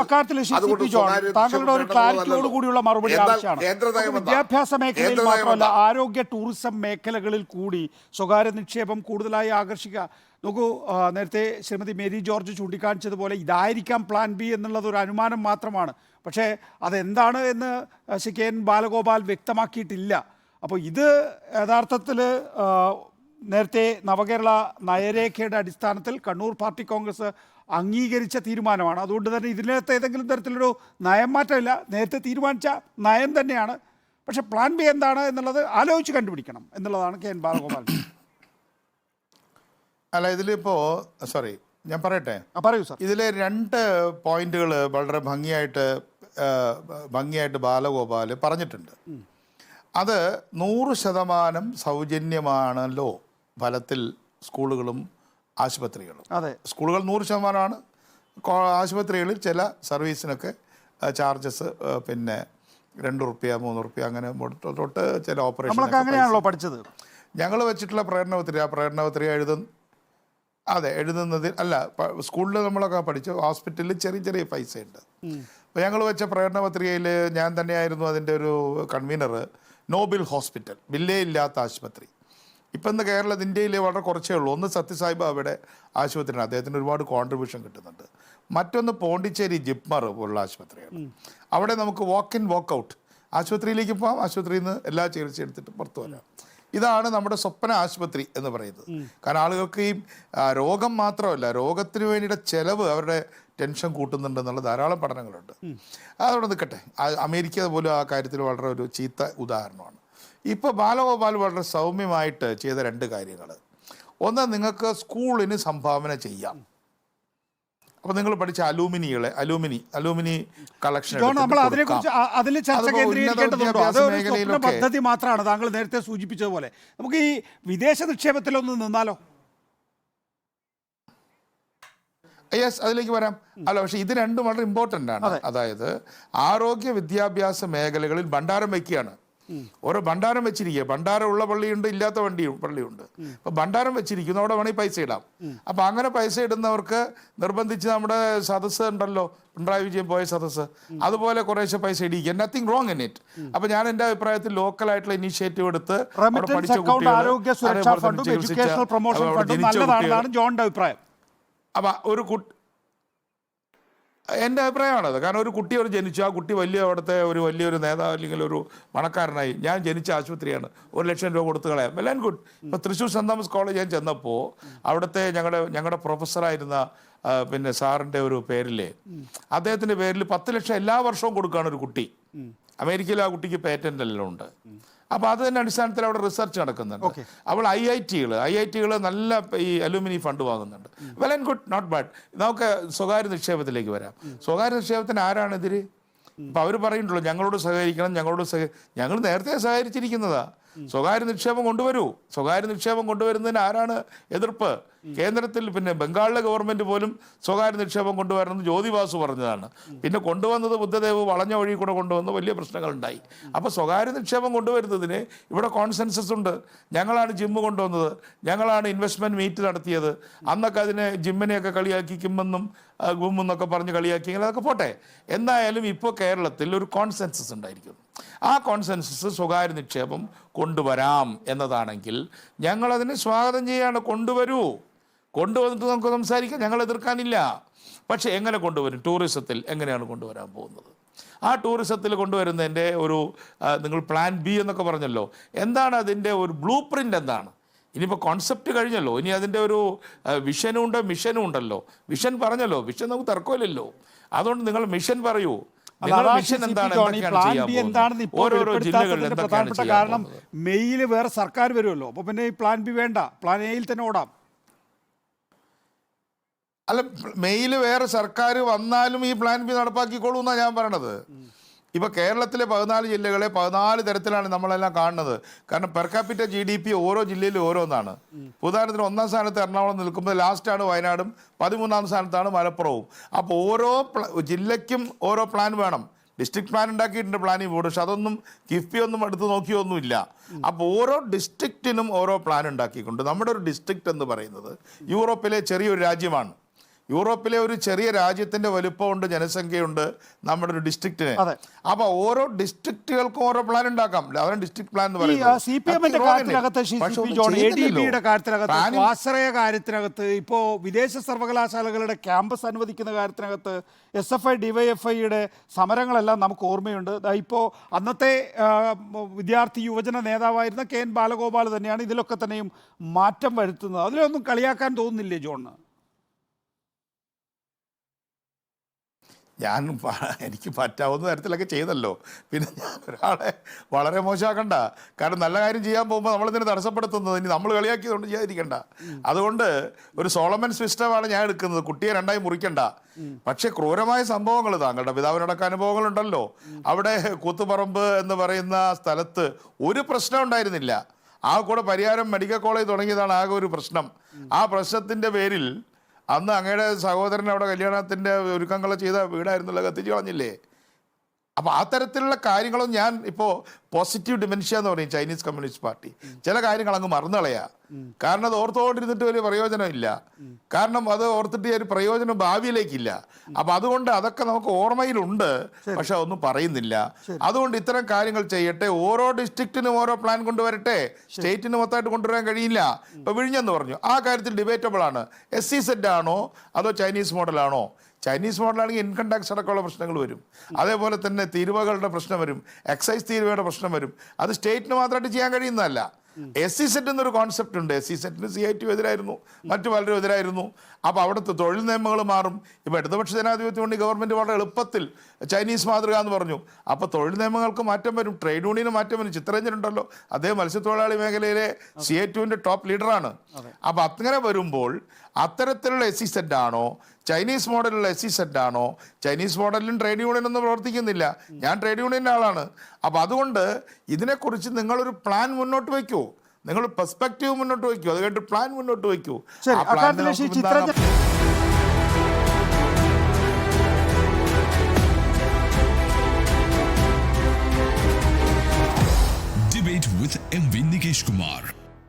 അക്കാര്യത്തിൽ അതുകൊണ്ട് താങ്കളുടെ ഒരു ക്ലാരിറ്റിയോട് കൂടിയുള്ള മറുപടി ആവശ്യമാണ്. വിദ്യാഭ്യാസ മേഖലയിൽ മാത്രമല്ല, ആരോഗ്യ ടൂറിസം മേഖലകളിൽ കൂടി സ്വകാര്യ നിക്ഷേപം കൂടുതലായി ആകർഷിക്കുക. നോക്കൂ, നേരത്തെ ശ്രീമതി മേരി ജോർജ് ചൂണ്ടിക്കാണിച്ചതുപോലെ ഇതായിരിക്കാം പ്ലാൻ ബി എന്നുള്ളത് ഒരു അനുമാനം മാത്രമാണ്. പക്ഷേ അതെന്താണ് എന്ന് ശ്രീ കെ എൻ ബാലഗോപാൽ വ്യക്തമാക്കിയിട്ടില്ല. അപ്പോൾ ഇത് യഥാർത്ഥത്തിൽ നേരത്തെ നവകേരള നയരേഖയുടെ അടിസ്ഥാനത്തിൽ കണ്ണൂർ പാർട്ടി കോൺഗ്രസ് അംഗീകരിച്ച തീരുമാനമാണ്. അതുകൊണ്ട് തന്നെ ഇതിനകത്ത് ഏതെങ്കിലും തരത്തിലൊരു നയം മാറ്റമില്ല. നേരത്തെ തീരുമാനിച്ച നയം തന്നെയാണ്. പക്ഷേ പ്ലാൻ ബി എന്താണ് എന്നുള്ളത് ആലോചിച്ച് കണ്ടുപിടിക്കണം എന്നുള്ളതാണ് കെ എൻ ബാലഗോപാൽ. അല്ല, ഇതിലിപ്പോൾ ഞാൻ പറയട്ടെ. പറയൂ സർ. ഇതിലെ 2 പോയിന്റുകൾ വളരെ ഭംഗിയായിട്ട് ബാലഗോപാൽ പറഞ്ഞിട്ടുണ്ട്. അത് 100% സൗജന്യമാണല്ലോ ഫലത്തിൽ സ്കൂളുകളും ആശുപത്രികളും. അതെ, സ്കൂളുകൾ 100%, ആശുപത്രികളിൽ ചില സർവീസിനൊക്കെ ചാർജസ് പിന്നെ 2 റുപ്യ 3 റുപ്യ അങ്ങനെ തൊട്ട് ചില ഓപ്പറേഷൻ. അങ്ങനെയാണല്ലോ പഠിച്ചത്. ഞങ്ങൾ വെച്ചിട്ടുള്ള പ്രേരണപത്രിക എഴുതുന്നതിൽ അല്ല, സ്കൂളിൽ നമ്മളൊക്കെ പഠിച്ചു, ഹോസ്പിറ്റലിൽ ചെറിയ പൈസ ഉണ്ട്. അപ്പോൾ ഞങ്ങൾ വെച്ച പ്രേരണപത്രികയിൽ ഞാൻ തന്നെയായിരുന്നു അതിൻ്റെ ഒരു കൺവീനർ. നോബിൾ ഹോസ്പിറ്റൽ, ബില്ലേ ഇല്ലാത്ത ആശുപത്രി. ഇപ്പം ഇന്ന് ഇന്ത്യയിൽ വളരെ കുറച്ചേ ഉള്ളൂ. ഒന്ന് സത്യസായിബ അവിടെ ആശുപത്രിയാണ്, അദ്ദേഹത്തിന് ഒരുപാട് കോൺട്രിബ്യൂഷൻ കിട്ടുന്നുണ്ട്. മറ്റൊന്ന് പോണ്ടിച്ചേരി ജിപ്മർ പോലുള്ള ആശുപത്രിയാണ്. അവിടെ നമുക്ക് വാക്ക് ഇൻ വാക്ക് ഔട്ട്, ആശുപത്രിയിലേക്ക് പോകാം, ആശുപത്രിയിൽ നിന്ന് എല്ലാ ചികിത്സ എടുത്തിട്ട് പുറത്തു വരാം. ഇതാണ് നമ്മുടെ സ്വപ്ന ആശുപത്രി എന്ന് പറയുന്നത്. കാരണം ആളുകൾക്ക് ഈ രോഗം മാത്രമല്ല, രോഗത്തിന് വേണ്ടിയുടെ ചെലവ് അവരുടെ ടെൻഷൻ കൂട്ടുന്നുണ്ടെന്നുള്ള ധാരാളം പഠനങ്ങളുണ്ട്. അതവിടെ നിൽക്കട്ടെ. അമേരിക്ക പോലും ആ കാര്യത്തിൽ വളരെ ഒരു ചീത്ത ഉദാഹരണമാണ്. ഇപ്പോൾ ബാലഗോപാൽ വളരെ സൗമ്യമായിട്ട് ചെയ്ത 2 കാര്യങ്ങൾ. ഒന്ന്, നിങ്ങൾക്ക് സ്കൂളിന് സംഭാവന ചെയ്യാം. അപ്പോൾ നിങ്ങൾ പഠിച്ച അലൂമിനി കളക്ഷൻ പദ്ധതി മാത്രമാണ് താങ്കൾ നേരത്തെ സൂചിപ്പിച്ചതുപോലെ. നമുക്ക് ഈ വിദേശ നിക്ഷേപത്തിലൊന്ന് നിന്നാലോ? യെസ്, അതിലേക്ക് വരാം. അല്ല, പക്ഷേ ഇത് 2 വളരെ ഇമ്പോർട്ടൻ്റ് ആണ്. അതായത് ആരോഗ്യ വിദ്യാഭ്യാസ മേഖലകളിൽ ഭണ്ഡാരം വയ്ക്കുകയാണ്. ഓരോ ഭണ്ഡാരം വെച്ചിരിക്കുക. ഭണ്ഡാരമുള്ള പള്ളിയുണ്ട്, ഇല്ലാത്ത പള്ളിയുണ്ട്. അപ്പോൾ ഭണ്ഡാരം വെച്ചിരിക്കുന്നു, അവിടെ വേണമെങ്കിൽ പൈസ ഇടാം. അപ്പോൾ അങ്ങനെ പൈസ ഇടുന്നവർക്ക് നിർബന്ധിച്ച് നമ്മുടെ സദസ്സ് ഉണ്ടല്ലോ, പിണറായി വിജയൻ പോയ സദസ്സ്, അതുപോലെ കുറേശ്ശെ പൈസ ഇടിക്കുക. Nothing wrong in it. അപ്പോൾ ഞാൻ എൻ്റെ അഭിപ്രായത്തിൽ ലോക്കലായിട്ടുള്ള ഇനിഷ്യേറ്റീവ് എടുത്ത് പഠിച്ച അഭിപ്രായം. അപ്പം ഒരു എൻ്റെ അഭിപ്രായമാണത്. കാരണം ഒരു കുട്ടി ജനിച്ചു, ആ കുട്ടി അവിടുത്തെ വലിയൊരു നേതാവ് അല്ലെങ്കിൽ ഒരു പണക്കാരനായി. ഞാൻ ജനിച്ച ആശുപത്രിയാണ്, 1 ലക്ഷം രൂപ കൊടുത്ത് കളയാം, വെൽ ആൻഡ് ഗുഡ്. ഇപ്പോൾ തൃശ്ശൂർ സെൻറ് തോമസ് കോളേജ് ഞാൻ ചെന്നപ്പോൾ അവിടുത്തെ ഞങ്ങളുടെ പ്രൊഫസറായിരുന്ന പിന്നെ സാറിൻ്റെ ഒരു പേരിലെ അദ്ദേഹത്തിൻ്റെ പേരിൽ 10 ലക്ഷം എല്ലാ വർഷവും കൊടുക്കുകയാണ് ഒരു കുട്ടി. അമേരിക്കയിൽ ആ കുട്ടിക്ക് പേറ്റൻ്റ് എല്ലാം ഉണ്ട്. അപ്പോൾ അത് തന്നെ അടിസ്ഥാനത്തിൽ അവിടെ റിസർച്ച് നടക്കുന്നുണ്ട്. അവൾ ഐ ഐ ടികൾ നല്ല ഈ അലൂമിനി ഫണ്ട് വാങ്ങുന്നുണ്ട്. Well and good, not bad. നമുക്ക് സ്വകാര്യ നിക്ഷേപത്തിലേക്ക് വരാം. സ്വകാര്യ നിക്ഷേപത്തിന് ആരാണ് എതിര്? അപ്പോൾ അവർ പറയുന്നുള്ളൂ ഞങ്ങളോട് സഹകരിക്കണം, ഞങ്ങൾ നേരത്തെ സഹകരിച്ചിരിക്കുന്നതാ. സ്വകാര്യ നിക്ഷേപം കൊണ്ടുവരൂ. സ്വകാര്യ നിക്ഷേപം കൊണ്ടുവരുന്നതിന് ആരാണ് എതിർപ്പ്? കേന്ദ്രത്തിൽ പിന്നെ ബംഗാളിലെ ഗവൺമെൻറ് പോലും സ്വകാര്യ നിക്ഷേപം കൊണ്ടുവരണമെന്ന് ജ്യോതിബാസു പറഞ്ഞതാണ്. പിന്നെ കൊണ്ടുവന്നത് ബുദ്ധദേവ് വളഞ്ഞ വഴി കൂടെ കൊണ്ടുവന്ന് വലിയ പ്രശ്നങ്ങളുണ്ടായി. അപ്പോൾ സ്വകാര്യ നിക്ഷേപം കൊണ്ടുവരുന്നതിന് ഇവിടെ കോൺസെൻസസ് ഉണ്ട്. ഞങ്ങളാണ് ജിമ്മ് കൊണ്ടുവന്നത്, ഞങ്ങളാണ് ഇൻവെസ്റ്റ്മെൻറ്റ് മീറ്റ് നടത്തിയത്. അന്നൊക്കെ അതിനെ ജിമ്മിനെയൊക്കെ കളിയാക്കി കിമ്മെന്നും ഗുമ്മെന്നൊക്കെ പറഞ്ഞ് കളിയാക്കിയെങ്കിൽ അതൊക്കെ പോട്ടെ. എന്തായാലും ഇപ്പോൾ കേരളത്തിൽ ഒരു കോൺസെൻസസ് ഉണ്ടായിരിക്കും. ആ കോൺസെൻസസ് സ്വകാര്യ നിക്ഷേപം കൊണ്ടുവരാം എന്നതാണെങ്കിൽ ഞങ്ങളതിനെ സ്വാഗതം ചെയ്യാണ്. കൊണ്ടുവന്നിട്ട് നമുക്ക് സംസാരിക്കാം, ഞങ്ങൾ എതിർക്കാനില്ല. പക്ഷേ എങ്ങനെ കൊണ്ടുവരും? ടൂറിസത്തിൽ എങ്ങനെയാണ് കൊണ്ടുവരാൻ പോകുന്നത്? ആ ടൂറിസത്തിൽ കൊണ്ടുവരുന്നതിൻ്റെ നിങ്ങൾ പ്ലാൻ ബി എന്നൊക്കെ പറഞ്ഞല്ലോ, എന്താണ് അതിൻ്റെ ഒരു ബ്ലൂ പ്രിൻ്റ് എന്താണ്? ഇനിയിപ്പോൾ കോൺസെപ്റ്റ് കഴിഞ്ഞല്ലോ, ഇനി അതിൻ്റെ ഒരു വിഷനും ഉണ്ട്, മിഷനും ഉണ്ടല്ലോ. വിഷൻ പറഞ്ഞല്ലോ, വിഷൻ നമുക്ക് തർക്കമില്ലല്ലോ. അതുകൊണ്ട് നിങ്ങൾ മിഷൻ പറയൂ. കാരണം മെയ്യിൽ വേറെ സർക്കാർ വരുമല്ലോ, അപ്പൊ പിന്നെ ഈ പ്ലാൻ ബി വേണ്ട, പ്ലാൻ എയിൽ തന്നെ ഓടാം. അല്ല, മെയ്യിൽ വേറെ സർക്കാർ വന്നാലും ഈ പ്ലാൻ ബി നടപ്പാക്കിക്കോളൂ എന്നാണ് ഞാൻ പറയണത്. ഇപ്പോൾ കേരളത്തിലെ 14 ജില്ലകളെ 14 തരത്തിലാണ് നമ്മളെല്ലാം കാണുന്നത്. കാരണം പെർ ക്യാപിറ്റ GDP ഓരോ ജില്ലയിലും ഓരോന്നാണ്. ഉദാഹരണത്തിന് 1ാം സ്ഥാനത്ത് എറണാകുളം നിൽക്കുമ്പോൾ ലാസ്റ്റാണ് വയനാടും, 13ാം സ്ഥാനത്താണ് മലപ്പുറവും. അപ്പോൾ ഓരോ ജില്ലയ്ക്കും ഓരോ പ്ലാൻ വേണം. ഡിസ്ട്രിക്ട് പ്ലാൻ ഉണ്ടാക്കിയിട്ടുണ്ട് പ്ലാനിംഗ് ബോർഡ്, പക്ഷെ അതൊന്നും കിഫ്ബി ഒന്നും എടുത്ത് നോക്കിയൊന്നുമില്ല. അപ്പോൾ ഓരോ ഡിസ്ട്രിക്റ്റിനും ഓരോ പ്ലാൻ ഉണ്ടാക്കിക്കൊണ്ട് നമ്മുടെ ഒരു ഡിസ്ട്രിക്റ്റ് എന്ന് പറയുന്നത് യൂറോപ്പിലെ ചെറിയൊരു രാജ്യമാണ്. യൂറോപ്പിലെ ഒരു ചെറിയ രാജ്യത്തിന്റെ വലുപ്പമുണ്ട്, ജനസംഖ്യയുണ്ട് നമ്മുടെ ഒരു ഡിസ്ട്രിക്റ്റിന്. അപ്പൊ ഓരോ ഡിസ്ട്രിക്റ്റുകൾക്കും ഓരോ പ്ലാൻ ഉണ്ടാക്കാം. അവരുടെ ഡിസ്ട്രിക്ട് പ്ലാൻ എന്ന് പറയുന്നത് CPM-ന്റെ കാര്യത്തിനകത്ത് ADB-യുടെ കാര്യത്തിനകത്ത്, സ്വാശ്രയ കാര്യത്തിനകത്ത്, ഇപ്പോ വിദേശ സർവകലാശാലകളുടെ ക്യാമ്പസ് അനുവദിക്കുന്ന കാര്യത്തിനകത്ത് SFI DYFIയുടെ സമരങ്ങളെല്ലാം നമുക്ക് ഓർമ്മയുണ്ട്. ഇപ്പോൾ അന്നത്തെ വിദ്യാർത്ഥി യുവജന നേതാവായിരുന്ന KN ബാലഗോപാൽ തന്നെയാണ് ഇതിലൊക്കെ തന്നെയും മാറ്റം വരുത്തുന്നത്. അതിലൊന്നും കളിയാക്കാൻ തോന്നുന്നില്ലേ ജോണ്? എനിക്ക് പറ്റാവുന്ന തരത്തിലൊക്കെ ചെയ്തല്ലോ. പിന്നെ ഞാൻ ഒരാളെ വളരെ മോശമാക്കണ്ട. കാരണം നല്ല കാര്യം ചെയ്യാൻ പോകുമ്പോൾ നമ്മളിതിനെ തടസ്സപ്പെടുത്തുന്നത് ഇനി നമ്മൾ കളിയാക്കിയതുകൊണ്ട് ചെയ്യാതിരിക്കണ്ട. അതുകൊണ്ട് ഒരു സോളമൻ സിസ്റ്റമാണ് ഞാൻ എടുക്കുന്നത്. കുട്ടിയെ രണ്ടായി മുറിക്കണ്ട. പക്ഷെ ക്രൂരമായ സംഭവങ്ങൾ, താങ്കളുടെ പിതാവിനടക്കം അനുഭവങ്ങളുണ്ടല്ലോ. അവിടെ കൂത്തുപറമ്പ് എന്ന് പറയുന്ന സ്ഥലത്ത് ഒരു പ്രശ്നം ഉണ്ടായിരുന്നില്ല. ആ കൂടെ പരിയാരം മെഡിക്കൽ കോളേജ് തുടങ്ങിയതാണ് ആകെ ഒരു പ്രശ്നം. ആ പ്രശ്നത്തിൻ്റെ പേരിൽ അന്ന് അങ്ങയുടെ സഹോദരൻ അവിടെ കല്യാണത്തിൻ്റെ ഒരുക്കങ്ങൾ ചെയ്ത വീടായിരുന്നല്ലോ, കത്തിച്ച് കളഞ്ഞില്ലേ? അപ്പോൾ ആ തരത്തിലുള്ള കാര്യങ്ങളും ഞാൻ ഇപ്പോൾ പോസിറ്റീവ് ഡിമെൻഷ്യ എന്ന് പറയും ചൈനീസ് കമ്മ്യൂണിസ്റ്റ് പാർട്ടി. ചില കാര്യങ്ങൾ അങ്ങ് മറന്നുകളയാ. കാരണം അത് ഓർത്തുകൊണ്ടിരുന്നിട്ട് വലിയ പ്രയോജനമില്ല. കാരണം അത് ഓർത്തിട്ട് ഒരു പ്രയോജനം ഭാവിയിലേക്കില്ല. അപ്പം അതുകൊണ്ട് അതൊക്കെ നമുക്ക് ഓർമ്മയിലുണ്ട്, പക്ഷെ ഒന്നും പറയുന്നില്ല. അതുകൊണ്ട് ഇത്തരം കാര്യങ്ങൾ ചെയ്യട്ടെ. ഓരോ ഡിസ്ട്രിക്റ്റിനും ഓരോ പ്ലാൻ കൊണ്ടുവരട്ടെ. സ്റ്റേറ്റിന് മൊത്തമായിട്ട് കൊണ്ടുവരാൻ കഴിയില്ല. ഇപ്പം വിഴിഞ്ഞെന്ന് പറഞ്ഞു, ആ കാര്യത്തിൽ ഡിബേറ്റബിൾ ആണ്. SEZ ആണോ അതോ ചൈനീസ് മോഡലാണോ? ചൈനീസ് മോഡലാണെങ്കിൽ ഇൻകം ടാക്സ് അടക്കമുള്ള പ്രശ്നങ്ങൾ വരും. അതേപോലെ തന്നെ തീരുവകളുടെ പ്രശ്നം വരും, എക്സൈസ് തീരുവയുടെ പ്രശ്നം വരും. അത് സ്റ്റേറ്റിന് മാത്രമായിട്ട് ചെയ്യാൻ കഴിയുന്നതല്ല. SEZ എന്നൊരു കോൺസെപ്റ്റ് ഉണ്ട്. SEZ-ന് CITU എതിരായിരുന്നു, മറ്റു പലരും എതിരായിരുന്നു. അപ്പോൾ അവിടുത്തെ തൊഴിൽ നിയമങ്ങൾ മാറും. ഇപ്പോൾ ഇടതുപക്ഷ ജനാധിപത്യം കൊണ്ട് ഗവൺമെൻറ് വളരെ എളുപ്പത്തിൽ ചൈനീസ് മാതൃക എന്ന് പറഞ്ഞു. അപ്പോൾ തൊഴിൽ നിയമങ്ങൾക്ക് മാറ്റം വരും, ട്രേഡ് യൂണിയന് മാറ്റം വരും. ചിത്രരഞ്ജൻ ഉണ്ടല്ലോ, അദ്ദേഹം മത്സ്യത്തൊഴിലാളി മേഖലയിലെ CITU-ന്റെ ടോപ്പ് ലീഡറാണ്. അപ്പോൾ അങ്ങനെ വരുമ്പോൾ അത്തരത്തിലുള്ള SEZ ആണോ ചൈനീസ് മോഡലുള്ള SEZ ആണോ? ചൈനീസ് മോഡലിലും ട്രേഡ് യൂണിയനൊന്നും പ്രവർത്തിക്കുന്നില്ല. ഞാൻ ട്രേഡ് യൂണിയൻ്റെ ആളാണ്. അപ്പോൾ അതുകൊണ്ട് ഇതിനെക്കുറിച്ച് നിങ്ങളൊരു പ്ലാൻ മുന്നോട്ട് വയ്ക്കൂ, നിങ്ങൾ പെർസ്പെക്റ്റീവ് മുന്നോട്ട് വയ്ക്കൂ, അത് കഴിഞ്ഞിട്ട് പ്ലാൻ മുന്നോട്ട് വയ്ക്കൂ. Debate with MV Nikesh Kumar.